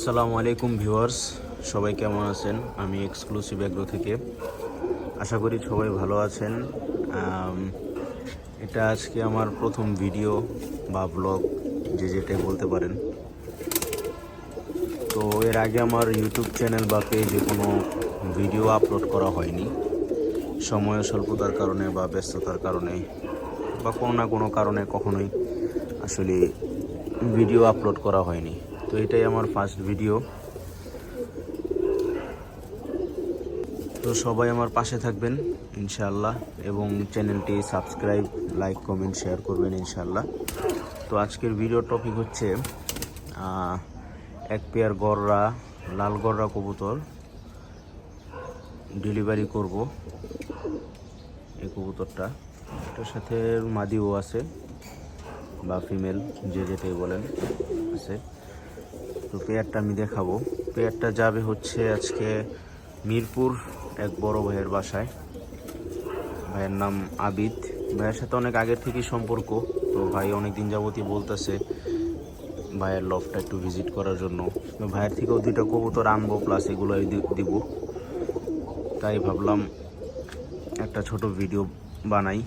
আসসালামু আলাইকুম ভিউয়ার্স, সবাই কেমন আছেন? আমি এক্সক্লুসিভ এগ্রো থেকে আশা করি সবাই ভালো আছেন। এটা আজকে আমার প্রথম ভিডিও বা ব্লগ, যেটাই বলতে পারেন। তো এর আগে আমার ইউটিউব চ্যানেল বা পেজে কোনো ভিডিও আপলোড করা হয়নি, সময় স্বল্পতার কারণে বা ব্যস্ততার কারণে বা কোনো না কোনো কারণে কখনোই আসলে ভিডিও আপলোড করা হয়নি। তো এটাই আমার ফার্স্ট ভিডিও। তো সবাই আমার পাশে থাকবেন ইনশাআল্লাহ, এবং চ্যানেলটি সাবস্ক্রাইব, লাইক, কমেন্ট, শেয়ার করবেন ইনশাআল্লাহ। তো আজকের ভিডিও টপিক হচ্ছে এক পেয়ার গররা, লাল গররা কবুতর ডেলিভারি করব। এই কবুতরটা, এটার সাথে মাদিও আছে বা ফিমেল, যেটাই বলেন আছে। তো পেয়ারটা আমি দেখাবো। পেয়ারটা যাবে হচ্ছে আজকে মিরপুর এক বড় ভাইয়ের বাসায়। ভাইয়ের নাম আবিদ। ভাইয়ের সাথে অনেক আগের থেকেই সম্পর্ক। তো ভাই অনেক দিন যাবতই বলতেছে ভাইয়ের লফটা একটু ভিজিট করার জন্য। তো ভাইয়ের থেকেও দুইটা কবুতর আনবো, প্লাস এগুলো দিব। তাই ভাবলাম একটা ছোট ভিডিও বানাই,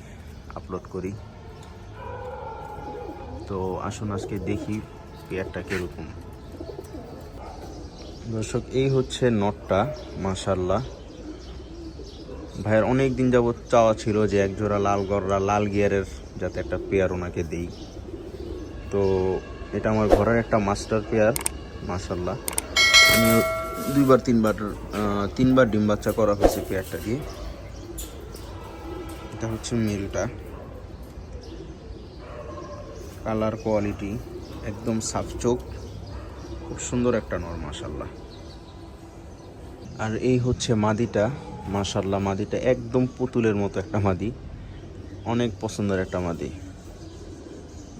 আপলোড করি। তো আসুন আজকে দেখি পেয়ারটা কীরকম। দর্শক, এই হচ্ছে নটটা, মাশাআল্লাহ। ভাইয়ের অনেক দিন যাবত চাওয়া ছিল যে এক জোড়া লাল গররা, লাল গিয়ারের যাতে একটা পেয়ার ওনাকে দিই। তো এটা আমার ঘরের একটা মাস্টার পেয়ার, মাশাআল্লাহ। আমি তিনবার ডিম বাচ্চা করা হয়েছে পেয়ারটা দিয়ে। এটা হচ্ছে মেলটা। কালার কোয়ালিটি একদম সাফ চোখ, খুব সুন্দর একটা নর, মাশাআল্লাহ। আর এই হচ্ছে মাদিটা, মাশাআল্লাহ। মাদিটা একদম পুতুলের মতো একটা মাদি, অনেক পছন্দের একটা মাদি,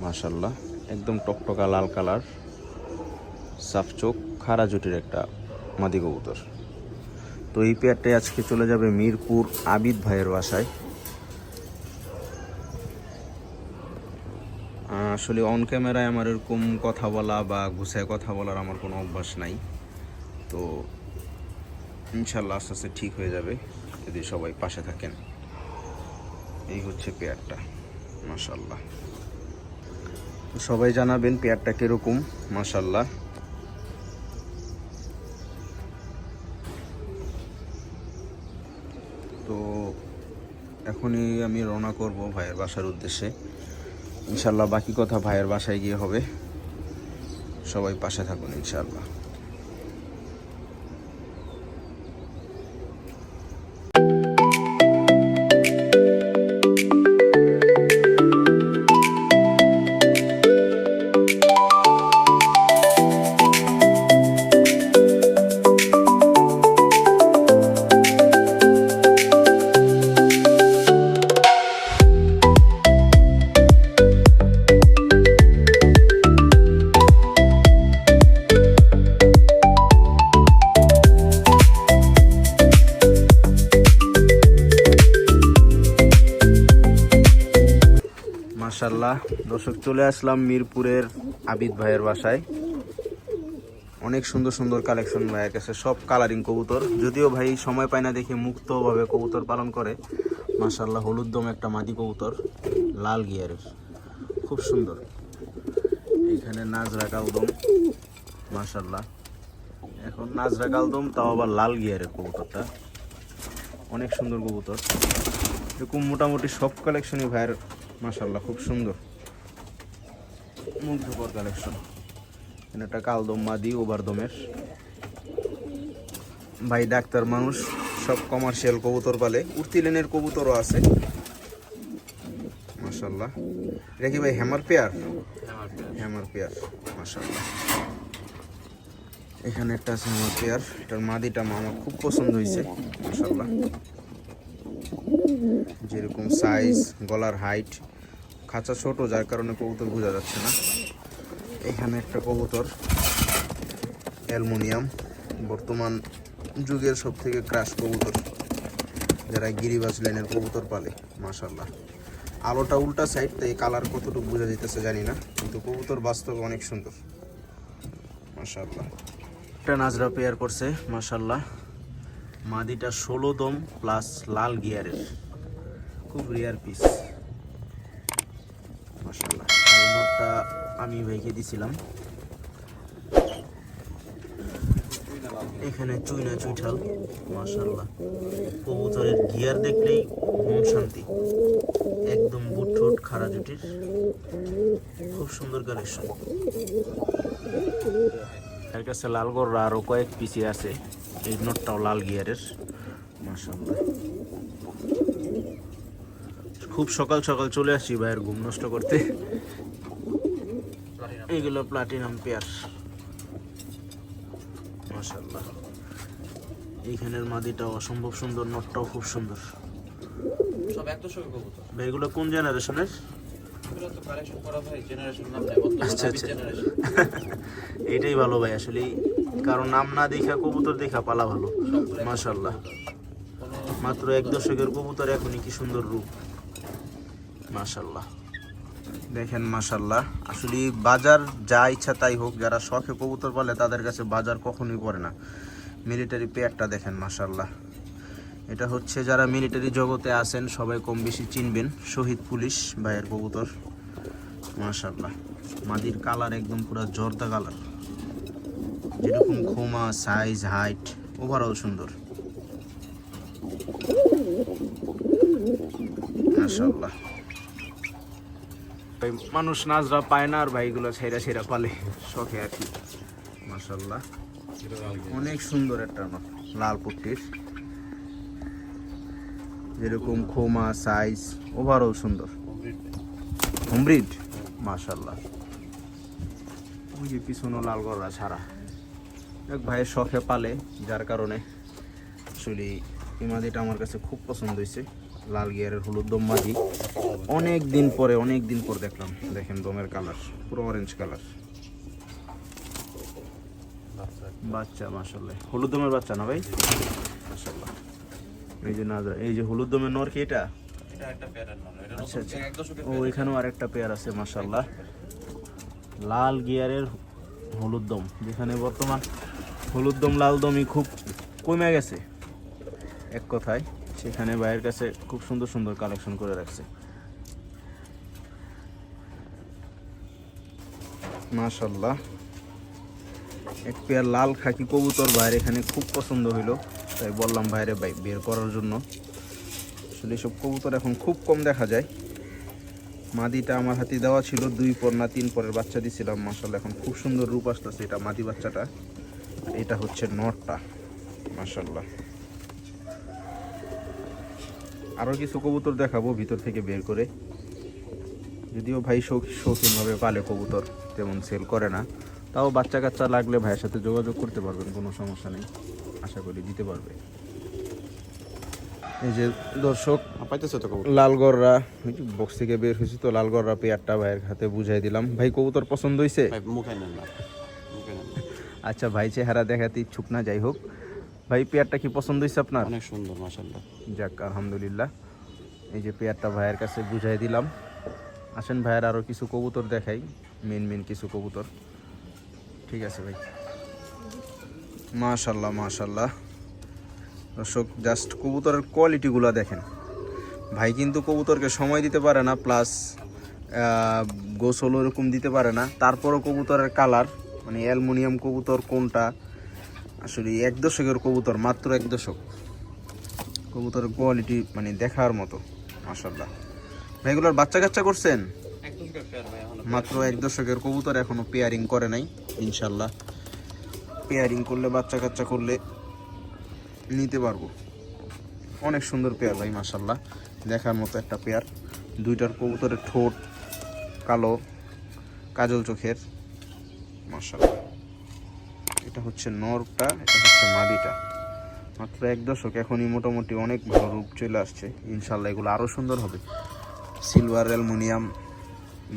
মাশাআল্লাহ। একদম টকটকা লাল কালার, সাফ চোখ, খাড়া জুটির একটা মাদি কবুতর। তো এই পেয়ারটাই আজকে চলে যাবে মিরপুর আবিদ ভাইয়ের বাসায়। আসলে অন ক্যামেরায় আমার এরকম কথা বলা বা গুছায় কথা বলার আমার কোনো অভ্যাস নাই। তো ইনশাল্লাহ আস্তে আস্তে ঠিক হয়ে যাবে যদি সবাই পাশে থাকেন। এই হচ্ছে পেয়ারটা, মাশাআল্লাহ। সবাই জানাবেন পেয়ারটা কিরকম, মাশাআল্লাহ। তো এখনই আমি রওনা করব ভাইয়ের বাসার উদ্দেশ্যে। ইনশাল্লাহ বাকি কথা ভাইয়ের বাসায় গিয়ে হবে। সবাই পাশে থাকুন ইনশাল্লাহ। মাশাআল্লাহ, দর্শক, চলে আসলাম মিরপুরের আবিদ ভাইয়ের বাসায়। অনেক সুন্দর সুন্দর কালেকশন ভাইয়ের কাছে, সব কালারিং কবুতর। যদিও ভাই সময় পায় না দেখে মুক্তভাবে কবুতর পালন করে। মাশাআল্লাহ, হলুদ দম একটা মাদি কবুতর, লাল গিয়ারের, খুব সুন্দর। এখানে নাজরা কালদম, মাশাআল্লাহ। এখন নাজরা কালদম, তাও আবার লাল গিয়ারের কবুতরটা, অনেক সুন্দর কবুতর। এরকম মোটামুটি সব কালেকশনই ভাইয়ের, মাশাআল্লাহ, খুব সুন্দর, মুগ্ধকর কালেকশন। এখানে একটা কালদম মাদি, ওভারদমের। ভাই ডাক্তার মানুষ, সব কমার্শিয়াল কবুতর পালে, উড়তি লেনের কবুতরও আছে, মাশাআল্লাহ। এটা কি ভাই হ্যামার পেয়ার? হ্যামার পেয়ার, মাশাআল্লাহ। এখানে একটা আছে হ্যামার পেয়ার। এটার মাদিটা আমার খুব পছন্দ হয়েছে, মাশাআল্লাহ। যেরকম সাইজ, গলার হাইট, খাঁচা ছোট, যার কারণে কবুতর বোঝা যাচ্ছে না। এখানে একটা কবুতর, অ্যালুমিনিয়াম, বর্তমান যুগের সব থেকে ক্রাশ কবুতর, যারা গিরিবাজ লাইনের কবুতর পালে, মাশাআল্লাহ। আলোটা উল্টা সাইড, তাই কালার কতটুকু বোঝা যেতেছে জানি না, কিন্তু কবুতর বাস্তবে অনেক সুন্দর, মাশাআল্লাহ। একটা নাজরা পেয়ার করছে মাশাল্লাহ। মাদিটা 16 দম প্লাস লাল গিয়ারের, খুব রেয়ার পিস মাশাল্লাহ। এই নটটা আমি ভাইকে দিছিলাম। এখানে চুইনা চুইঠাল মাশাল্লাহ। কবুতরের গিয়ার দেখলেই মন শান্তি, একদম বুট ঠোঁট খাড়া জুটির, খুব সুন্দর কালেকশন। এর কাছে লাল গররা আরো কয়েক পিসি আছে, এই নটটাও লাল গিয়ারের মাশাল্লাহ। খুব সকাল সকাল চলে আসছি ভাইয়ের ঘুম নষ্ট করতে। এইগুলো প্লাটিনাম পেয়ার মাশাল্লাহ। এইখানের মাদিটাও অসম্ভব সুন্দর, নটটাও খুব সুন্দর। সব একদম সব কবুতর ভাই এগুলো কোন জেনারেশনের? এগুলো তো কালেকশন করা ভাই জেনারেশন নাম নাই, আচ্ছা বর্তমানে আচ্ছা, জেনারেশন। এইটাই ভালো ভাই আসলে, কারণ নাম না দেখা কবুতর দেখা পালা ভালো মাশাল্লাহ। মাত্র 1 দশকের কবুতর এখনই কি সুন্দর রূপ মাশাল্লাহ। দেখেন মাশাল্লাহ, আসলে বাজার যা ইচ্ছা তাই হোক, যারা শখে কবুতর পালে তাদের কাছে বাজার কখনোই পড়ে না। মিলিটারি পেয়ারটা দেখেন মাশাল্লাহ। এটা হচ্ছে যারা মিলিটারি জগতে আছেন সবাই কম বেশি চিনবেন, শহীদ পুলিশ ভাইয়ের কবুতর মাশাল্লাহ। মাদির কালার একদম পুরো জর্দা কালার, যেরকম খোমা সাইজ হাইট ওভারঅল সুন্দর মাশাল্লাহ। মানুষ নাজরা পায় না আর ভাইগুলো ছেড়া ছেড়া পালে শখে আর কি মাশাল্লাহ। অনেক সুন্দর একটা নট, লাল পট্টির, যেরকম খোমা সাইজ ওভারঅল সুন্দর। হোমব্রিড মাশাল্লাহ। ওই যে পিছনে লাল গররা ছাড়া, এক ভাইয়ের শখে পালে, যার কারণে আসলে এই মাদিটা আমার কাছে খুব পছন্দ হয়েছে। লাল গিয়ারের হলুদ দম মাদি, অনেক দিন পর দেখলাম। দেখেন দমের কালার পুরো অরেঞ্জ কালার, বাচ্চা মাশাল্লাহ। হলুদ দমের বাচ্চা না ভাই মাশাল্লাহ। এই যে নাজরা, এই যে হলুদ দমের নর কি এটা? এটা একটা পেয়ারের নাম, এটা আচ্ছা আচ্ছা, এক দশকের ও এখানেও আরেকটা পেয়ার আছে মাশাল্লাহ। লাল গিয়ারের হলুদ দম, যেখানে বর্তমান হলুদ দম লাল দমই খুব কমে গেছে এক কথায়, সেখানে ভাইয়ের কাছে খুব সুন্দর সুন্দর কালেকশন করে রাখছে মাশাল্লাহ। এক পেয়ার লাল খাকি কবুতর ভাইয়ের এখানে খুব পছন্দ হইলো, তাই বললাম ভাইরে ভাই বের করার জন্য। আসলে এসব কবুতর এখন খুব কম দেখা যায়। মাদিটা আমার হাতে দেওয়া ছিল 2 পর না 3 পরের বাচ্চা দিছিলাম মাশাল্লাহ। এখন খুব সুন্দর রূপ আসতেছে, এটা মাদি বাচ্চাটা, এটা হচ্ছে নটটা মাশাল্লাহ। আরও কিছু কবুতর দেখাবো ভিতর থেকে বের করে, যদিও ভাই শৌখিনভাবে পালে কবুতর, তেমন সেল করে না। তাও বাচ্চা কাচ্চা লাগলে ভাইয়ের সাথে যোগাযোগ করতে পারবেন, কোনো সমস্যা নেই, আশা করি দিতে পারবে। এই যে দর্শক পাইতেছে তো কবুতর লাল গররা বক্স থেকে বের হয়েছে, তো লাল গররা পেয়ারটা ভাইয়ের হাতে বুঝাই দিলাম। ভাই কবুতর পছন্দ হয়েছে? ভাই মুখে নেন না, মুখে নেন না। আচ্ছা ভাই চেহারা দেখাতে ইচ্ছুক না, যাই হোক ভাই পেয়ারটা কি পছন্দ হয়েছে আপনার? অনেক সুন্দর মাশাআল্লাহ। যাক আলহামদুলিল্লাহ। এই যে পেয়ারটা ভাইয়ের কাছে বুঝাই দিলাম। আসেন ভাইয়ের আরও কিছু কবুতর দেখাই, মেন কিছু কবুতর। ঠিক আছে ভাই মাশাল্লাহ মাশাল্লাহ। দর্শক জাস্ট কবুতরের কোয়ালিটিগুলো দেখেন। ভাই কিন্তু কবুতরকে সময় দিতে পারে না, প্লাস গোসল ওরকম দিতে পারে না, তারপরও কবুতরের কালার মানে অ্যালুমিনিয়াম কবুতর কোনটা, আসলে 1 দশকের কবুতর, মাত্র 1 দশক, কবুতরের কোয়ালিটি মানে দেখার মতো মাশাল্লাহ। ভাইগুলোর বাচ্চা কাচ্চা করছেন? এক দশকের পেয়ার ভাই, এখন মাত্র 1 দশকের কবুতর, এখনো পেয়ারিং করে নাই, ইনশাল্লাহ পেয়ারিং করলে বাচ্চা কাচ্চা করলে নিতে পারবো। অনেক সুন্দর পেয়ার ভাই মাশাল্লাহ, দেখার মতো একটা পেয়ার। দুইটার কবুতরের ঠোঁট কালো, কাজল চোখের মাশাল্লাহ। এটা হচ্ছে নরটা, এটা হচ্ছে মাদিটা। মাত্র 1 দশক, এখনই মোটামুটি অনেক ভালো রূপ চলে আসছে, ইনশাল্লাহ এগুলো আরও সুন্দর হবে। সিলভার, অ্যালুমিনিয়াম,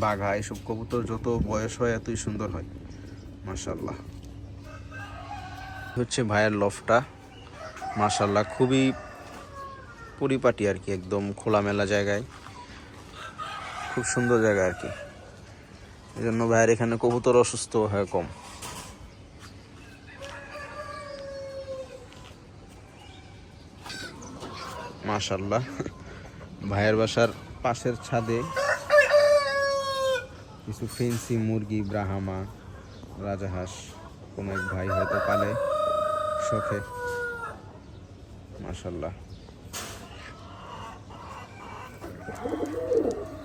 বাঘা, এসব কবুতর যত বয়স হয় এতই সুন্দর হয় মাশাল্লাহ। হচ্ছে ভাইয়ের লফটা মাশাল্লাহ, খুবই পরিপাটি আর কি, একদম খোলামেলা জায়গায়, খুব সুন্দর জায়গা আর কি। এই জন্য ভাইয়ের এখানে কবুতর অসুস্থ হয় কম। মাশাআল্লাহ। ভাইয়ের বাসার পাশের ছাদে কিছু ফেন্সি মুরগি, ব্রাহ্মা, রাজাহাঁস কোনো এক ভাই হয়তো পালে শখে। মাশাআল্লাহ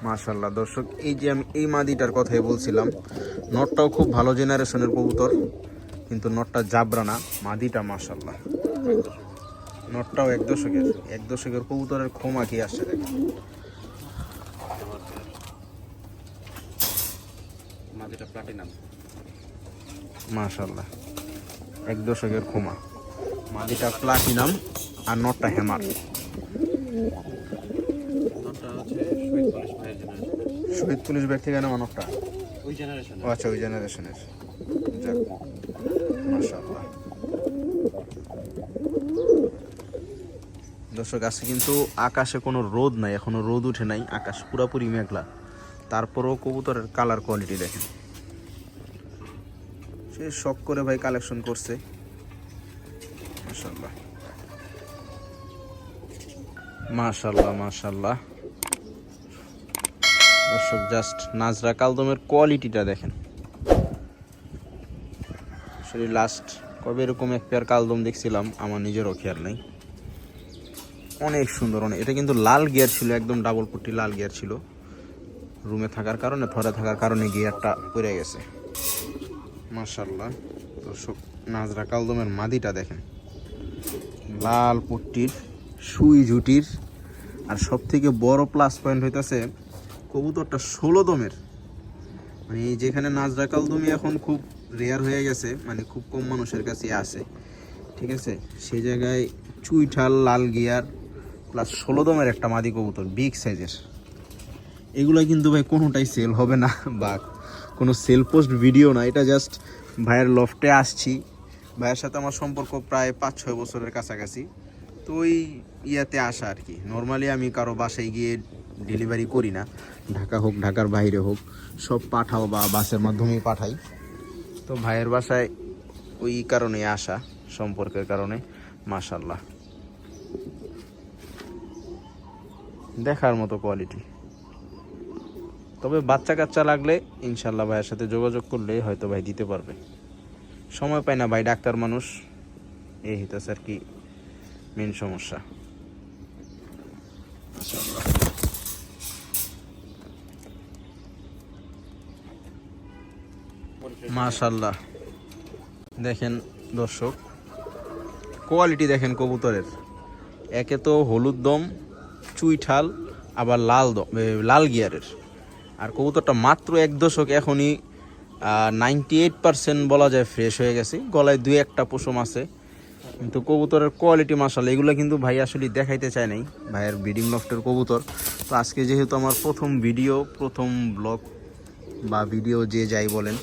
মাশাআল্লাহ। দর্শক, এই যে আমি এই মাদিটার কথাই বলছিলাম, নটটাও খুব ভালো জেনারেশনের কবুতর, কিন্তু নটটা জাবরা না, মাদিটা মাশাআল্লাহ। নটটাও এক দশকের কবুতরের খোমা কি আসছে দেখেন। মাদিটা প্লাটিনাম। মাশাআল্লাহ, এক দশকের খোমা, মাদিটা প্লাটিনাম আর নটটা হ্যামার। নটটা হচ্ছে শহীদ পুলিশ ভাইয়ের জেনারেশনের। শহীদ পুলিশ ব্যাগ থেকে নেওয়া নটটা? ওই জেনারেশনের। ও আচ্ছা, ওই জেনারেশনের। যাক, মাশাআল্লাহ। দর্শক, আজকে কিন্তু আকাশে কোনো রোদ নাই, এখনো রোদ উঠে নাই, আকাশ পুরাপুরি মেঘলা, তারপরেও কবুতরের কালার কোয়ালিটি দেখেন। সে শখ করে ভাই কালেকশন করছে। মাশাআল্লাহ মাশাআল্লাহ মাশাআল্লাহ। দর্শক, জাস্ট নাজরা কালদমের কোয়ালিটিটা দেখেন। আসলে লাস্ট কবে এরকম এক পেয়ার কালদম দেখছিলাম আমার নিজেরও খেয়াল নেই। অনেক সুন্দর, অনেক। এটা কিন্তু লাল গিয়ার ছিল, একদম ডাবল পট্টি লাল গিয়ার ছিল। রুমে থাকার কারণে, থরে থাকার কারণে গিয়ারটা পড়ে গেছে। মাশাআল্লাহ। দর্শক, নাজরা কালদমের মাদিটা দেখেন, লাল পট্টির, সুই ঝুটির, আর সব থেকে বড় প্লাস পয়েন্ট হইতেছে কবুতরটা 16 দমের। মানে যেখানে নাজরা কালদমি এখন খুব রেয়ার হয়ে গেছে, মানে খুব কম মানুষের কাছে আছে, ঠিক আছে, সেই জায়গায় চুইঠাল লাল গিয়ার প্লাস 16 দমের একটা মাদি কবুতর, বিগ সাইজের। এগুলো কিন্তু ভাই কোনোটাই সেল হবে না বা কোনো সেল পোস্ট ভিডিও না, এটা জাস্ট ভাইয়ের লফটে আসছি। ভাইয়ের সাথে আমার সম্পর্ক প্রায় 5-6 বছরের কাছাকাছি, তো ওই ইয়াতে আসা আর কি। নর্মালি আমি কারো বাসায় গিয়ে ডেলিভারি করি না, ঢাকা হোক ঢাকার বাইরে হোক, সব পাঠাও বা বাসের মাধ্যমেই পাঠাই। তো ভাইয়ের বাসায় ওই কারণে আসা, সম্পর্কের কারণে। মাশাআল্লাহ, দেখার মতো কোয়ালিটি। তবে বাচ্চা কাচ্চা লাগলে ইনশাল্লাহ ভাইয়ের সাথে যোগাযোগ করলে হয়তো ভাই দিতে পারবে। সময় পায় না ভাই, ডাক্তার মানুষ, এই হইতেছে আর কি মেন সমস্যা। মাশাআল্লাহ, দেখেন দর্শক, কোয়ালিটি দেখেন কবুতরের। একে তো হলুদ দম, চুইঠাল, আবার লাল গিয়ারের। আর কবুতরটা মাত্র 1 দশক, এখনই 98% বলা যায় ফ্রেশ হয়ে গেছে। গলায় 2-1টা পশম আছে, কিন্তু কবুতরের কোয়ালিটি মাশাআল্লাহ। এগুলো কিন্তু ভাই আসলে দেখাইতে চায় নাই, ভাইয়ের ব্রিডিং লফটের কবুতর। তো আজকে যেহেতু আমার প্রথম ভিডিও, প্রথম ব্লগ বা ভিডিও যে যাই বলেন,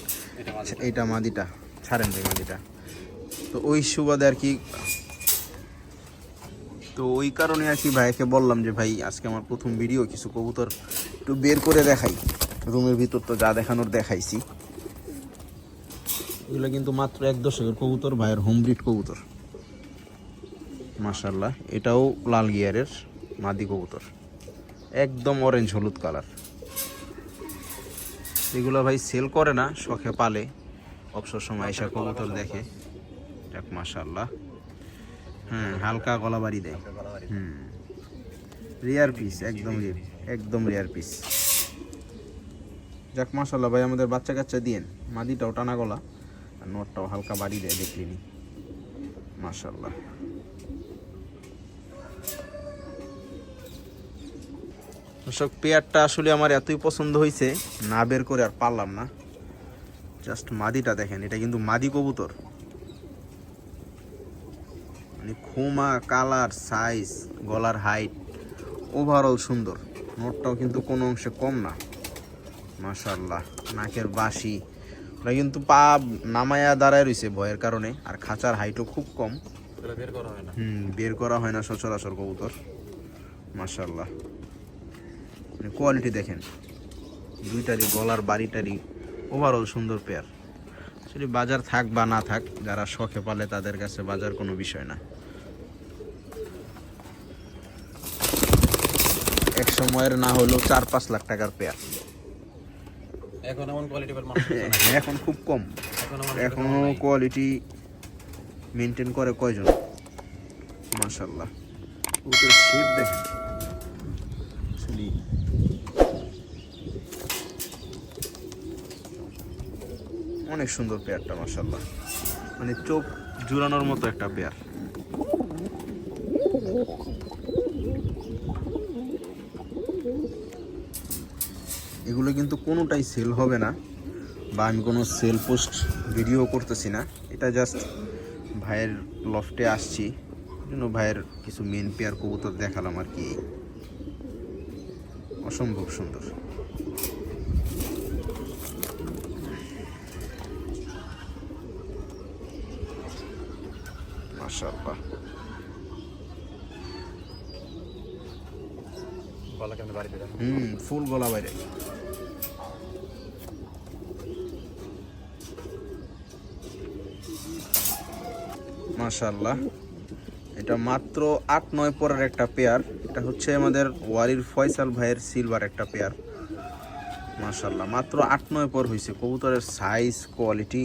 এইটা মাদিটা ছাড়েন ভাই, মাদিটা তো ওই সুবাদে আর কি। তো ওই কারণে আর কি ভাইকে বললাম যে ভাই আজকে আমার প্রথম ভিডিও, কিছু কবুতর একটু বের করে দেখাই। রুমের ভিতর তো যা দেখানোর দেখাইছি। এগুলো কিন্তু মাত্র 1 দশকের কবুতর, ভাইয়ের হোম ব্রিড কবুতর। মাশাআল্লাহ, এটাও লাল গিয়ারের মাদি কবুতর, একদম অরেঞ্জ হলুদ কালার। এগুলো ভাই সেল করে না, শখে পালে, অবসর সময় এসে কবুতর দেখে। যাক মাশাআল্লাহ। হালকা গলা বাড়ি দেয়। রেয়ার পিস, একদম রেয়ার পিস। যাক মাশাআল্লাহ ভাই, আমাদের বাচ্চা কাচ্চা দিয়েন। মাদিটাও টানা গলা আর নটটাও হালকা বাড়ি দেয়, দেখলিনি। মাশাআল্লাহ। দর্শক, পেয়ারটা আসলে আমার এতই পছন্দ হয়েছে, না বের করে আর পারলাম না। জাস্ট মাদিটা দেখেন, এটা কিন্তু মাদি কবুতর, মানে খোমা, কালার, সাইজ, গলার হাইট, ওভারঅল সুন্দর। নোটটাও কিন্তু কোনো অংশে কম না। মাশাআল্লাহ, নাকের বাঁশি, ওরা কিন্তু পা নামায়া দাঁড়ায় রয়েছে ভয়ের কারণে। আর খাঁচার হাইটও খুব কম, বের করা হয় না সচরাচর কবুতর। মাশাআল্লাহ, কোয়ালিটি দেখেন, দুইটারই গলার বাড়িটারই ওভারঅল সুন্দর পেয়ার। আসলে বাজার থাক বা না থাক, যারা শখে পালে তাদের কাছে বাজার কোনো বিষয় না। এক সময়ের না হলেও 4-5 লাখ টাকার পেয়ার। এখন এমন কোয়ালিটি পেয়ার মানুষ খুঁজে না। এখন খুব কম, এখন আমার এখনো কোয়ালিটি মেনটেন করে কয়জন। মাশাআল্লাহ, ওদের শেপ দেখেন আসলে অনেক সুন্দর পেয়ারটা মাশাআল্লাহ, মানে চোখ জুড়ানোর মতো একটা পেয়ার। এগুলো কিন্তু কোনোটাই সেল হবে না, বা আমি কোনো সেল পোস্ট ভিডিও করতেছি না, এটা জাস্ট ভাইয়ের লফটে আসছি জন্য ভাইয়ের কিছু মেন পেয়ার কবুতর দেখালাম আর কি। অসম্ভব সুন্দর। মাশাআল্লাহ, গলা কেমন বাড়ি দেয়। ফুল গলা বাইরে। মাশাআল্লাহ, এটা মাত্র 8-9 পরের একটা পেয়ার। এটা হচ্ছে আমাদের ওয়ারির ফয়সাল ভাইয়ের সিলভার একটা পেয়ার। মাশাআল্লাহ, মাত্র 8-9 পর হয়েছে। কবুতরের সাইজ, কোয়ালিটি,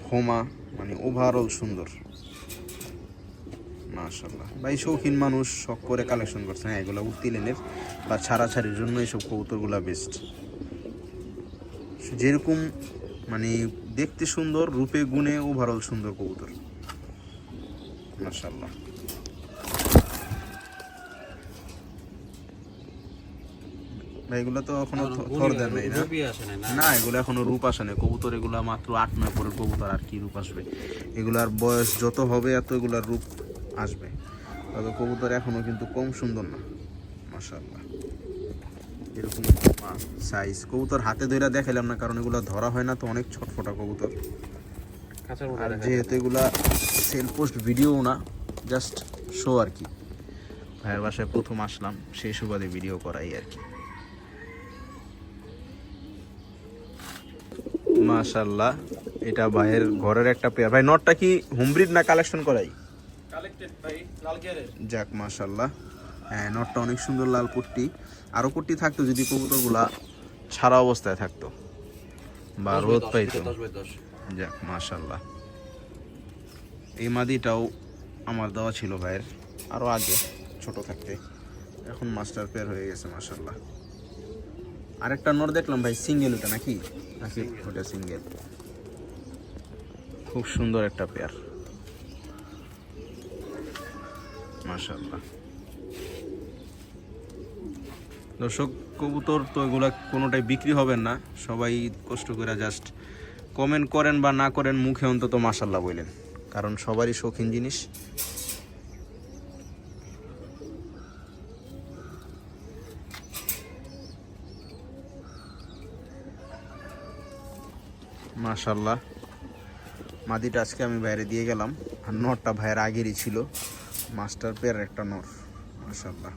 হোমা, মানে ওভারঅল সুন্দর। মাশাআল্লাহ, ভাই শৌখিন মানুষ শখ করে কালেকশন করছে। হ্যাঁ, এগুলো উঠতি লেনের বা ছাড়াছাড়ির জন্য এইসব কবুতরগুলো বেস্ট। যেরকম মানে দেখতে সুন্দর, রূপে গুণে ওভারঅল সুন্দর কবুতর। মাশাআল্লাহ, ভাই এগুলো তো এখনো থর দেন নাই না? রূপই আসে না। না, এগুলো এখনো রূপ আসে না কবুতর। এগুলো মাত্র 8-9 পরের কবুতর, আর কি রূপ আসবে? এগুলার বয়স যত হবে এত এগুলার রূপ আসবে। তবে কবুতর এখনো কিন্তু কম সুন্দর না। মাশাআল্লাহ, এরকম সাইজ কবুতর হাতে ধরে দেখাইলাম না, কারণ এগুলো ধরা হয় না তো, অনেক ছটফটা কবুতর। কাঁচার মতো আর দেখা যেহেতু এগুলা সেল পোস্ট ভিডিও না, জাস্ট শো আর কি। ভাইয়ের বাসায় প্রথম আসলাম, সেই সুবাদে ভিডিও করাই আর কি। মাশাআল্লাহ, এটা ভাইয়ের ঘরের একটা পেয়ার। ভাই নটটা কি হোমব্রিড না কালেকশন করাই? কালেক্টেড ভাই, লাল গিয়ারের। যাক মাশাআল্লাহ, হ্যাঁ নটটা অনেক সুন্দর, লাল পট্টি। আরো পট্টি থাকতো যদি কবুতরগুলা ছাড়া অবস্থায় থাকতো বা রোদ পাইতো। 10/10। যাক মাশাআল্লাহ, এই মাদিটাও আমার দেওয়া ছিল ভাইয়ের আরো আগে ছোট থাকতে, এখন মাস্টার পেয়ার হয়ে গেছে মাশাআল্লাহ। আরেকটা নর দেখলাম ভাই, সিঙ্গেল ওটা নাকি? নাকি ওটা সিঙ্গেল? খুব সুন্দর একটা পেয়ার মাশাআল্লাহ। দর্শক, কবুতর তো এগুলা কোনোটাই বিক্রি হবে না, সবাই কষ্ট করে জাস্ট কমেন্ট করেন বা না করেন, মুখে অন্তত মাশাআল্লাহ বললেন, কারণ সবারই শৌখিন জিনিস। মাশাআল্লাহ, মাদিটা আজকে আমি বাইরে দিয়ে গেলাম, আর নরটা ভাইয়ের আগেরই ছিল, মাস্টার পেয়ার একটা নর। মাশাআল্লাহ,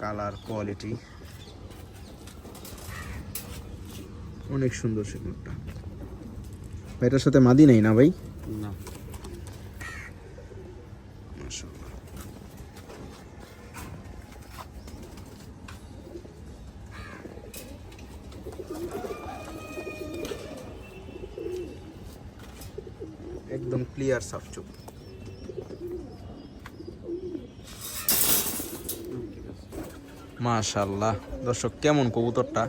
কালার, কোয়ালিটি অনেক সুন্দর সে নরটা। এটার সাথে মাদি নেই না ভাই? না, মাশাআল্লাহ, একদম ক্লিয়ার সাফ চোখ। মাশাআল্লাহ, দর্শক কেমন কবুতরটা?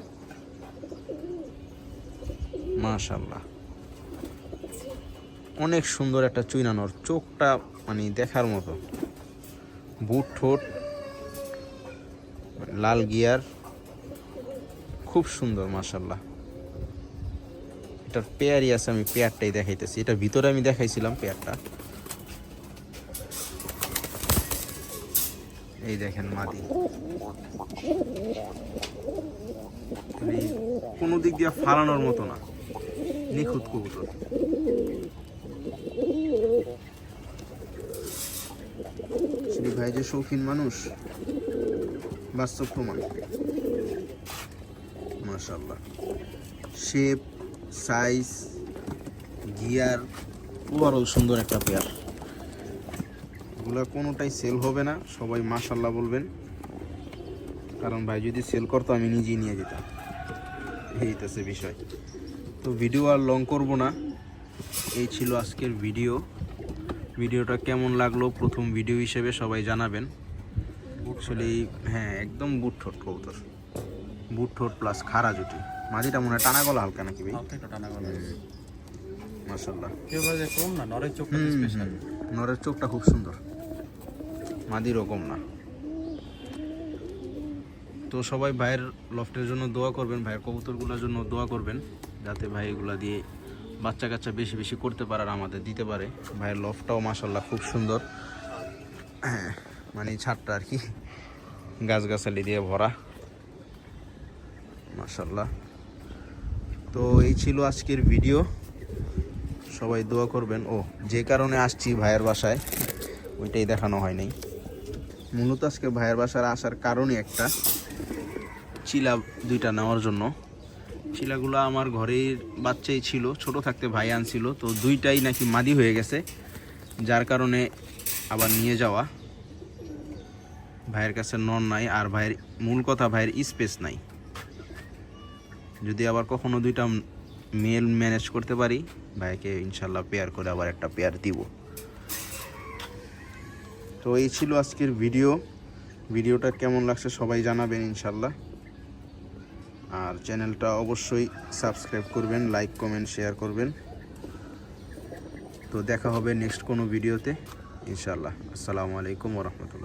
মাশাআল্লাহ, অনেক সুন্দর একটা চুইনানোর, চোখটা মানে দেখার মতো, বুট ঠোঁট, লাল গিয়ার, খুব সুন্দর মাশাআল্লাহ। এটার পেয়ারই আছে, আমি পেয়ারটাই দেখাইতেছি। এটা ভিতরে আমি দেখাইছিলাম পেয়ারটা, এই দেখেন মাদি, মানে কোনো দিক দিয়ে ফালানোর মতো না, নিখুঁত কবুতর। শ্রী ভাই যে শৌখিন মানুষ, বাস্তব প্রমাণ। মাশাআল্লাহ, শেপ, সাইজ, গিয়ার, ওভারঅল সুন্দর একটা পেয়ার। এগুলো এগুলো কোনোটাই সেল হবে না, সবাই মাশাল্লাহ বলবেন, কারণ ভাই যদি সেল করতো আমি নিজেই নিয়ে যেতাম, এইটাছে বিষয়। তো ভিডিও আর লং করব না, এই ছিল আজকের ভিডিওটা কেমন লাগলো প্রথম ভিডিও হিসেবে সবাই জানাবেন। আসলে হ্যাঁ একদম বুট ঠোঁট কবুতর, বুট ঠোঁট প্লাস খাড়া জুটি, মাঝিটা মনে হয় টানা গলা হালকা নাকি ভাই? হালকা একটু টানা গলা আছে। মাশাল্লাহ, কেউ বলে যে কম না, নরের চোখটা স্পেশাল। নরের চোখটা খুব সুন্দর, মাদিরও কম না। তো সবাই ভাইয়ের লফটের জন্য দোয়া করবেন, ভাইয়ের কবুতরগুলোর জন্য দোয়া করবেন, যাতে ভাই এগুলা দিয়ে বাচ্চা কাচ্চা বেশি বেশি করতে পারে আর আমাদের দিতে পারে। ভাইয়ের লফটাও মাশাল্লাহ খুব সুন্দর, হ্যাঁ মানে ছাদটা আর কি গাছগাছালি দিয়ে ভরা, মাশাল্লাহ। তো এই ছিল আজকের ভিডিও, সবাই দোয়া করবেন। ও যে কারণে আসছি ভাইয়ের বাসায় ওইটাই দেখানো হয় নাই। মূলত আজকে ভাইয়ের বাসায় আসার কারণই একটা, চিলা দুইটা নেওয়ার জন্য। চিলাগুলো আমার ঘরের বাচ্চাই ছিল, ছোট থাকতে ভাই আনছিল, তো দুইটাই নাকি মাদি হয়ে গেছে, যার কারণে আবার নিয়ে যাওয়া। ভাইয়ের কাছে নন নাই, আর ভাইয়ের মূল কথা ভাইয়ের স্পেস নাই। যদি আবার কখনো দুইটা মেল ম্যানেজ করতে পারি, ভাইকে ইনশাল্লাহ পেয়ার করে আবার একটা পেয়ার দিব। তো এই ছিল আজকের ভিডিওটা কেমন লাগছে সবাই জানাবেন ইনশাল্লাহ। আর চ্যানেলটা অবশ্যই সাবস্ক্রাইব করবেন, লাইক কমেন্ট শেয়ার করবেন। তো দেখা হবে নেক্সট কোনো ভিডিওতে ইনশাল্লাহ। আসসালামু আলাইকুম ওয়া রাহমাতুল্লাহ।